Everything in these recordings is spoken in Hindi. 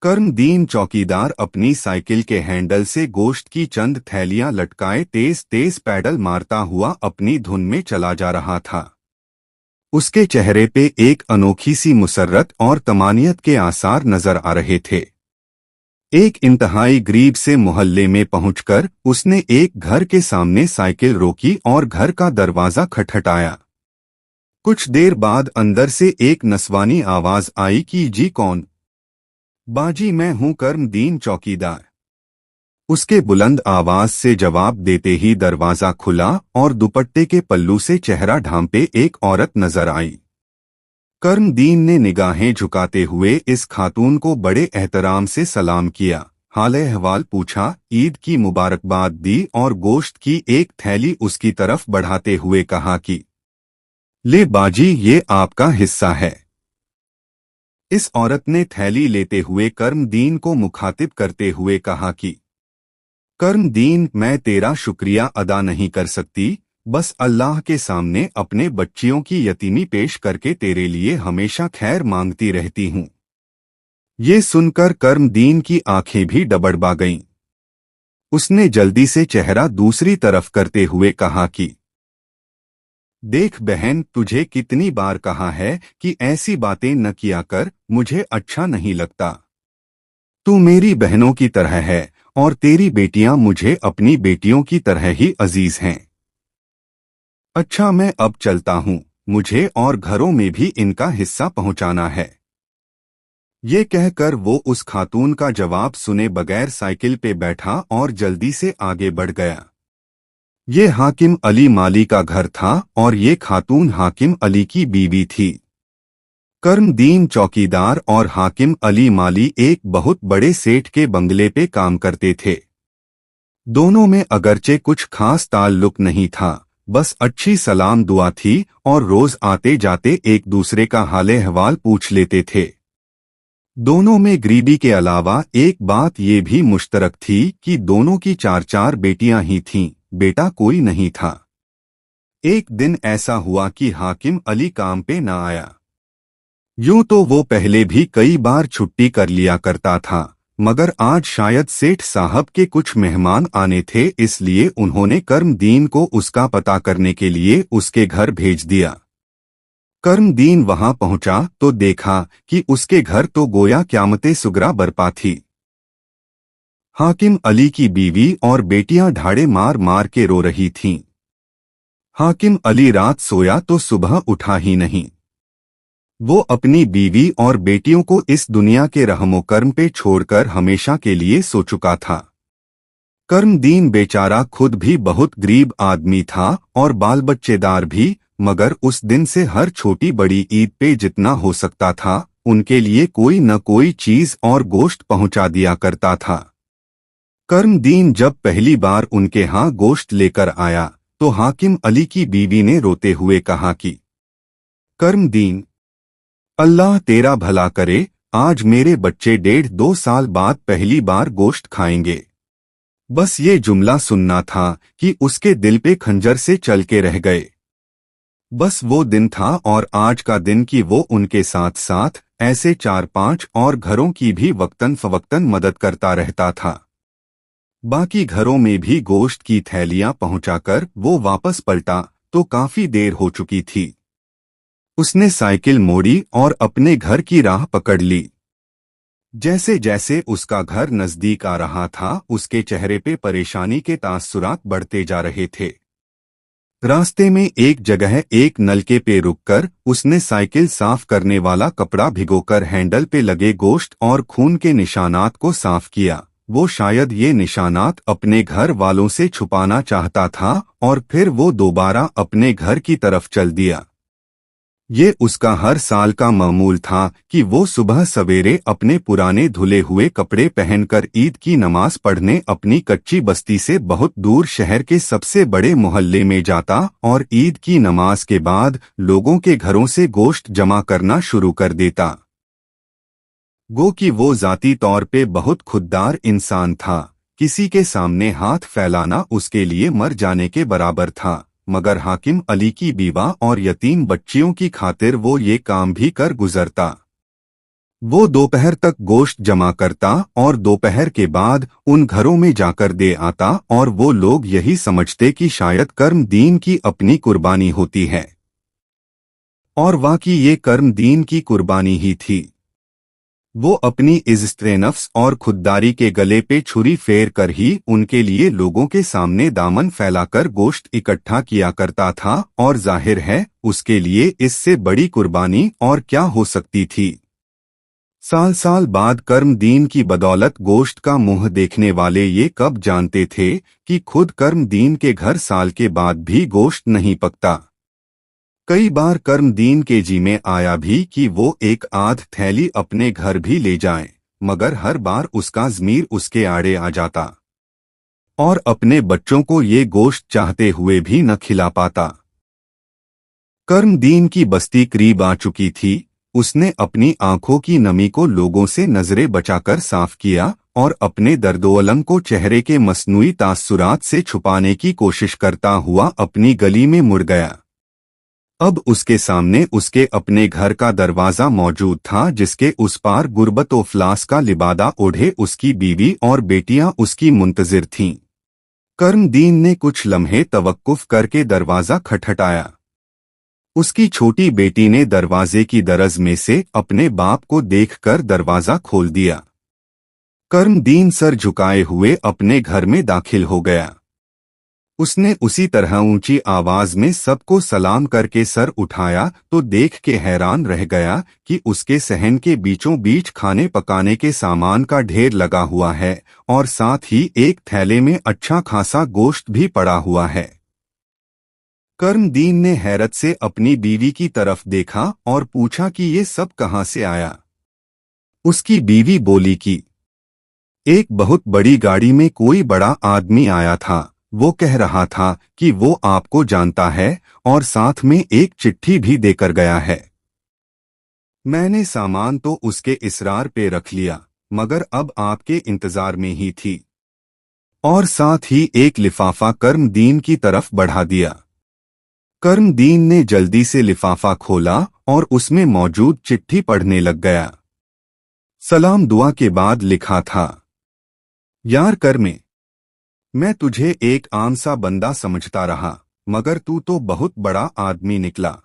कर्मदीन चौकीदार अपनी साइकिल के हैंडल से गोश्त की चंद थैलियां लटकाए तेज तेज पैडल मारता हुआ अपनी धुन में चला जा रहा था। उसके चेहरे पे एक अनोखी सी मुसर्रत और तमानियत के आसार नजर आ रहे थे। एक इंतहाई गरीब से मोहल्ले में पहुंचकर उसने एक घर के सामने साइकिल रोकी और घर का दरवाजा खटखटाया। कुछ देर बाद अंदर से एक नस्वानी आवाज आई कि जी कौन? बाजी मैं हूं कर्मदीन चौकीदार। उसके बुलंद आवाज से जवाब देते ही दरवाजा खुला और दुपट्टे के पल्लू से चेहरा ढांपे एक औरत नजर आई। कर्मदीन ने निगाहें झुकाते हुए इस खातून को बड़े एहतराम से सलाम किया, हाल अहवाल पूछा, ईद की मुबारकबाद दी और गोश्त की एक थैली उसकी तरफ बढ़ाते हुए कहा कि ले बाजी, ये आपका हिस्सा है। इस औरत ने थैली लेते हुए कर्मदीन को मुखातिब करते हुए कहा कि कर्मदीन, मैं तेरा शुक्रिया अदा नहीं कर सकती, बस अल्लाह के सामने अपने बच्चियों की यतीमी पेश करके तेरे लिए हमेशा खैर मांगती रहती हूँ। ये सुनकर कर्मदीन की आंखें भी डबडबा गईं। उसने जल्दी से चेहरा दूसरी तरफ करते हुए कहा कि देख बहन, तुझे कितनी बार कहा है कि ऐसी बातें न किया कर, मुझे अच्छा नहीं लगता। तू मेरी बहनों की तरह है और तेरी बेटियां मुझे अपनी बेटियों की तरह ही अजीज हैं। अच्छा, मैं अब चलता हूँ, मुझे और घरों में भी इनका हिस्सा पहुंचाना है। ये कहकर वो उस खातून का जवाब सुने बगैर साइकिल पे बैठा और जल्दी से आगे बढ़ गया। ये हाकिम अली माली का घर था और ये खातून हाकिम अली की बीवी थी। कर्मदीन चौकीदार और हाकिम अली माली एक बहुत बड़े सेठ के बंगले पे काम करते थे। दोनों में अगरचे कुछ खास ताल्लुक नहीं था, बस अच्छी सलाम दुआ थी और रोज आते जाते एक दूसरे का हाले अहवाल पूछ लेते थे। दोनों में गरीबी के अलावा एक बात ये भी मुश्तरक थी कि दोनों की चार चार बेटियां ही थीं, बेटा कोई नहीं था। एक दिन ऐसा हुआ कि हाकिम अली काम पे न आया। यूं तो वो पहले भी कई बार छुट्टी कर लिया करता था, मगर आज शायद सेठ साहब के कुछ मेहमान आने थे, इसलिए उन्होंने कर्मदीन को उसका पता करने के लिए उसके घर भेज दिया। कर्मदीन वहां पहुंचा तो देखा कि उसके घर तो गोया क़यामते सुगरा बरपा थी। हाकिम अली की बीवी और बेटियां ढाड़े मार मार के रो रही थीं। हाकिम अली रात सोया तो सुबह उठा ही नहीं। वो अपनी बीवी और बेटियों को इस दुनिया के रहमो कर्म पे छोड़कर हमेशा के लिए सो चुका था। कर्मदीन बेचारा खुद भी बहुत गरीब आदमी था और बाल बच्चेदार भी, मगर उस दिन से हर छोटी बड़ी ईद पे जितना हो सकता था उनके लिए कोई न कोई चीज और गोश्त पहुंचा दिया करता था। कर्मदीन जब पहली बार उनके यहाँ गोश्त लेकर आया तो हाकिम अली की बीवी ने रोते हुए कहा कि कर्मदीन, अल्लाह तेरा भला करे, आज मेरे बच्चे 1.5-2 साल बाद पहली बार गोश्त खाएंगे। बस ये जुमला सुनना था कि उसके दिल पे खंजर से चल के रह गए। बस वो दिन था और आज का दिन कि वो उनके साथ साथ ऐसे 4-5 और घरों की भी वक्तन फवक्तन मदद करता रहता था। बाकी घरों में भी गोश्त की थैलियां पहुंचाकर वो वापस पलटा तो काफी देर हो चुकी थी। उसने साइकिल मोड़ी और अपने घर की राह पकड़ ली। जैसे जैसे उसका घर नजदीक आ रहा था उसके चेहरे पे परेशानी के तासुरात बढ़ते जा रहे थे। रास्ते में एक जगह एक नलके पे रुककर उसने साइकिल साफ करने वाला कपड़ा भिगोकर हैंडल पे लगे गोश्त और खून के निशानात को साफ किया। वो शायद ये निशानात अपने घर वालों से छुपाना चाहता था और फिर वो दोबारा अपने घर की तरफ चल दिया। ये उसका हर साल का मामूल था कि वो सुबह सवेरे अपने पुराने धुले हुए कपड़े पहनकर ईद की नमाज पढ़ने अपनी कच्ची बस्ती से बहुत दूर शहर के सबसे बड़े मोहल्ले में जाता और ईद की नमाज के बाद लोगों के घरों से गोश्त जमा करना शुरू कर देता। गो कि वो जाती तौर पे बहुत खुददार इंसान था, किसी के सामने हाथ फैलाना उसके लिए मर जाने के बराबर था, मगर हाकिम अली की बीवा और यतीम बच्चियों की खातिर वो ये काम भी कर गुजरता। वो दोपहर तक गोश्त जमा करता और दोपहर के बाद उन घरों में जाकर दे आता और वो लोग यही समझते कि शायद कर्म दीन की अपनी कुर्बानी होती है, और वाकई ये कर्म दीन की कुर्बानी ही थी। वो अपनी इज्जत-ए-नफ्स और खुददारी के गले पे छुरी फेर कर ही उनके लिए लोगों के सामने दामन फैलाकर गोश्त इकट्ठा किया करता था, और जाहिर है उसके लिए इससे बड़ी कुर्बानी और क्या हो सकती थी। साल साल बाद कर्म दीन की बदौलत गोश्त का मुंह देखने वाले ये कब जानते थे कि खुद कर्म दीन के घर साल के बाद भी गोश्त नहीं पकता। कई बार कर्मदीन के जी में आया भी कि वो एक आध थैली अपने घर भी ले जाएं, मगर हर बार उसका ज़मीर उसके आड़े आ जाता और अपने बच्चों को ये गोश्त चाहते हुए भी न खिला पाता। कर्मदीन की बस्ती करीब आ चुकी थी। उसने अपनी आंखों की नमी को लोगों से नजरें बचाकर साफ किया और अपने दर्दोअलम को चेहरे के मसनूई तासुरात से छुपाने की कोशिश करता हुआ अपनी गली में मुड़ गया। अब उसके सामने उसके अपने घर का दरवाजा मौजूद था, जिसके उस पार गुर्बत व फ्लास का लिबादा ओढ़े उसकी बीवी और बेटियां उसकी मुंतजिर थीं। कर्मदीन ने कुछ लम्हे तवक्कुफ करके दरवाजा खटखटाया। उसकी छोटी बेटी ने दरवाजे की दरज में से अपने बाप को देखकर दरवाजा खोल दिया। कर्मदीन सर झुकाए हुए अपने घर में दाखिल हो गया। उसने उसी तरह ऊंची आवाज में सबको सलाम करके सर उठाया तो देख के हैरान रह गया कि उसके सहन के बीचों बीच खाने पकाने के सामान का ढेर लगा हुआ है और साथ ही एक थैले में अच्छा खासा गोश्त भी पड़ा हुआ है। कर्मदीन ने हैरत से अपनी बीवी की तरफ देखा और पूछा कि ये सब कहाँ से आया। उसकी बीवी बोली कि एक बहुत बड़ी गाड़ी में कोई बड़ा आदमी आया था। वो कह रहा था कि वो आपको जानता है और साथ में एक चिट्ठी भी देकर गया है। मैंने सामान तो उसके इसरार पे रख लिया, मगर अब आपके इंतजार में ही थी, और साथ ही एक लिफाफा कर्मदीन की तरफ बढ़ा दिया। कर्मदीन ने जल्दी से लिफाफा खोला और उसमें मौजूद चिट्ठी पढ़ने लग गया। सलाम दुआ के बाद लिखा था, यार कर्मे, मैं तुझे एक आम सा बंदा समझता रहा, मगर तू तो बहुत बड़ा आदमी निकला।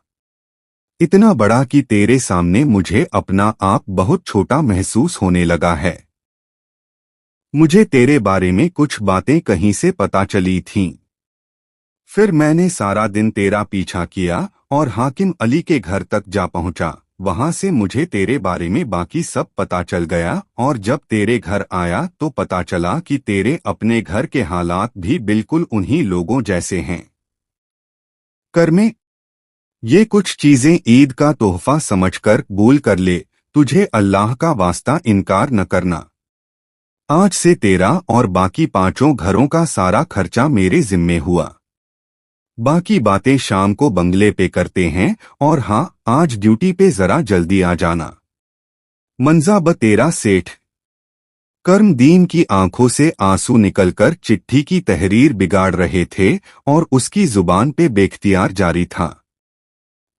इतना बड़ा कि तेरे सामने मुझे अपना आप बहुत छोटा महसूस होने लगा है। मुझे तेरे बारे में कुछ बातें कहीं से पता चली थीं। फिर मैंने सारा दिन तेरा पीछा किया और हाकिम अली के घर तक जा पहुंचा। वहां से मुझे तेरे बारे में बाकी सब पता चल गया, और जब तेरे घर आया तो पता चला कि तेरे अपने घर के हालात भी बिल्कुल उन्हीं लोगों जैसे हैं। कर्मे, ये कुछ चीजें ईद का तोहफा समझकर कबूल कर ले। तुझे अल्लाह का वास्ता इनकार न करना। आज से तेरा और बाकी 5 घरों का सारा खर्चा मेरे जिम्मे हुआ। बाकी बातें शाम को बंगले पे करते हैं, और हाँ, आज ड्यूटी पे जरा जल्दी आ जाना। मंजा ब तेरा सेठ। कर्मदीन की आंखों से आंसू निकलकर चिट्ठी की तहरीर बिगाड़ रहे थे और उसकी जुबान पे बेख्तियार जारी था,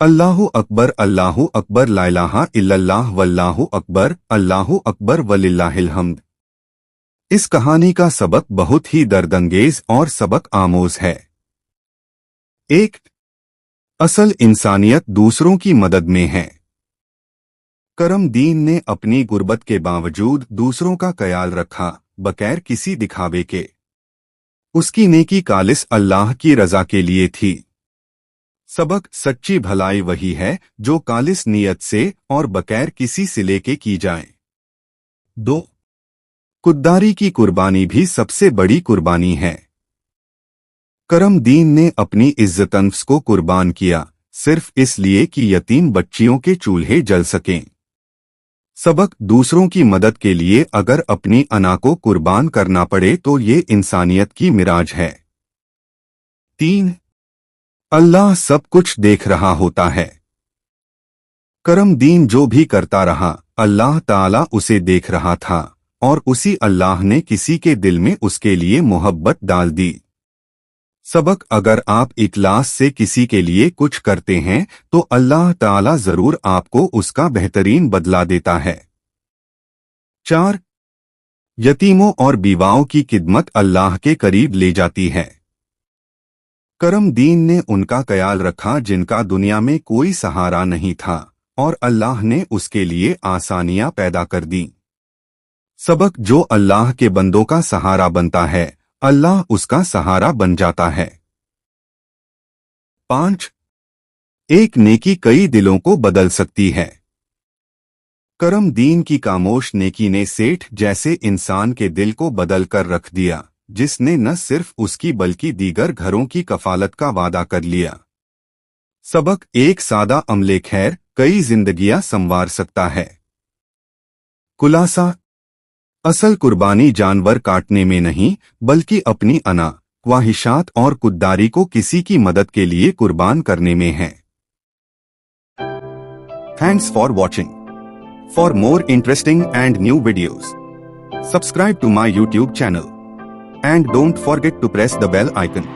अल्लाहु अकबर ला इलाहा इल्लल्लाह वल्लाहु अकबर अल्लाहु अकबर वलिल्लाहिल हम्द। इस कहानी का सबक बहुत ही दर्दंगेज और सबक आमोज है। एक, असल इंसानियत दूसरों की मदद में है। करमदीन ने अपनी गुर्बत के बावजूद दूसरों का ख्याल रखा, बगैर किसी दिखावे के। उसकी नेकी खालिस अल्लाह की रजा के लिए थी। सबक, सच्ची भलाई वही है जो खालिस नियत से और बगैर किसी सिले के की जाए। 2, खुददारी की कुर्बानी भी सबसे बड़ी कुर्बानी है। करमदीन ने अपनी इज्जत-ए-नफ्स को कुर्बान किया, सिर्फ इसलिए कि यतीम बच्चियों के चूल्हे जल सकें। सबक, दूसरों की मदद के लिए अगर अपनी अना को कुर्बान करना पड़े तो ये इंसानियत की मिराज है। 3, अल्लाह सब कुछ देख रहा होता है। करमदीन जो भी करता रहा, अल्लाह ताला उसे देख रहा था, और उसी अल्लाह ने किसी के दिल में उसके लिए मोहब्बत डाल दी। सबक, अगर आप इखलास से किसी के लिए कुछ करते हैं तो अल्लाह ताला जरूर आपको उसका बेहतरीन बदला देता है। 4. यतीमों और बीवाओं की खिदमत अल्लाह के करीब ले जाती है। करमदीन ने उनका ख्याल रखा जिनका दुनिया में कोई सहारा नहीं था, और अल्लाह ने उसके लिए आसानियां पैदा कर दी। सबक: जो अल्लाह के बंदों का सहारा बनता है, अल्लाह उसका सहारा बन जाता है। 5. एक नेकी कई दिलों को बदल सकती है। करमदीन की खामोश नेकी ने सेठ जैसे इंसान के दिल को बदल कर रख दिया, जिसने न सिर्फ उसकी बल्कि दीगर घरों की कफालत का वादा कर लिया। सबक: एक सादा अमले खैर कई जिंदगियां संवार सकता है। खुलासा: असल कुर्बानी जानवर काटने में नहीं, बल्कि अपनी अना, ख्वाहिशात और खुददारी को किसी की मदद के लिए कुर्बान करने में है। Thanks for watching. For more interesting and new videos, subscribe to my YouTube channel and don't forget to press the bell icon.